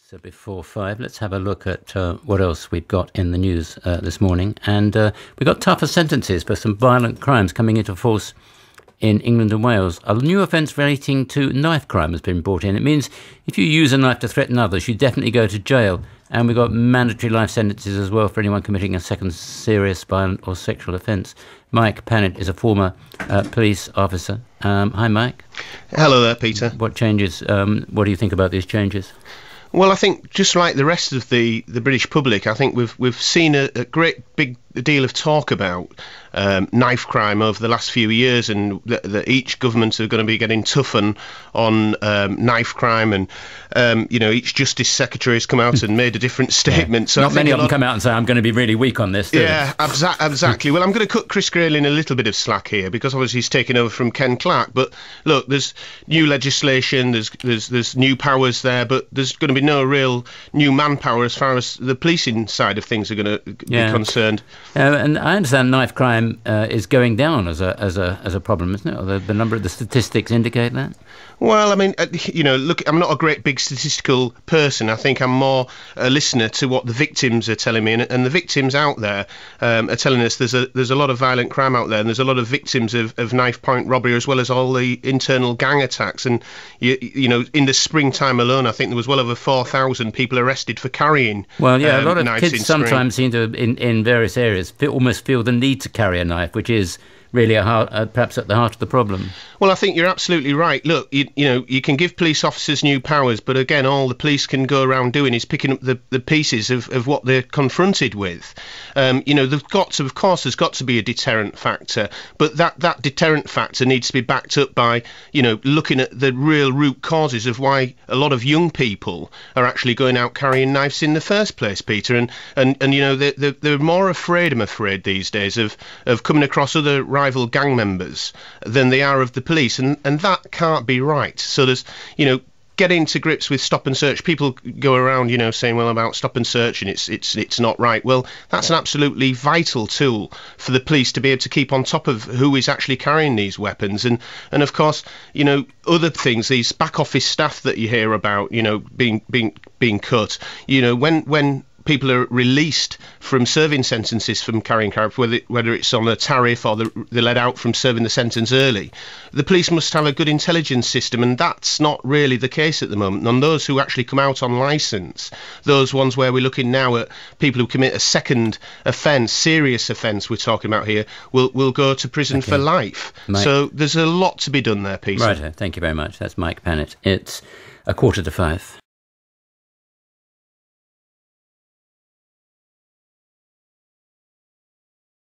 So before 5, let's have a look at what else we've got in the news this morning. And we've got tougher sentences for some violent crimes coming into force in England and Wales. A new offence relating to knife crime has been brought in. It means if you use a knife to threaten others, you definitely go to jail. And we've got mandatory life sentences as well for anyone committing a second serious violent or sexual offence. Mike Pannett is a former police officer. Hi, Mike. Hello there, Peter. What changes? What do you think about these changes? Well, I think just like the rest of the British public, I think we've seen a great big deal of talk about knife crime over the last few years, and that each government are going to be getting tougher on knife crime, and each Justice Secretary has come out and made a different statement. Yeah. So not many of them come out and say, I'm going to be really weak on this. Yeah, exactly. Well, I'm going to cut Chris Grayling a little bit of slack here, because obviously he's taken over from Ken Clarke. But look, there's new legislation, there's new powers there, but there's going to be no real new manpower as far as the policing side of things are going to be concerned. And I understand knife crime is going down as a problem, isn't it? Or the number of the statistics indicate that. Well, I mean, look, I'm not a great big statistical person. I think I'm more a listener to what the victims are telling me, and the victims out there are telling us there's a lot of violent crime out there, and there's a lot of victims of knife point robbery, as well as all the internal gang attacks. And in the springtime alone, I think there was well over 4,000 people arrested for carrying. Well, yeah, a lot of kids sometimes seem to, in various areas, almost feel the need to carry a knife, which is really perhaps at the heart of the problem. Well, I think you're absolutely right. Look, you can give police officers new powers, but again, all the police can go around doing is picking up the pieces of what they're confronted with. There's got to be a deterrent factor, but that deterrent factor needs to be backed up by, looking at the real root causes of why a lot of young people are actually going out carrying knives in the first place, Peter. And they're more afraid, I'm afraid, these days of coming across other rival gang members than they are of the police, and that can't be right. So there's, getting to grips with stop and search. People go around, saying, well, about stop and search, and it's not right. Well, that's an absolutely vital tool for the police to be able to keep on top of who is actually carrying these weapons, and of course, other things, these back office staff that you hear about, being cut, when people are released from serving sentences from carrying knives, whether it's on a tariff or they're let out from serving the sentence early, the police must have a good intelligence system, and that's not really the case at the moment. And those who actually come out on licence, those ones where we're looking now at people who commit a second offence, serious offence we're talking about here, will go to prison for life. Mike. So there's a lot to be done there, Peter. Right, thank you very much. That's Mike Pannett. It's 4:45.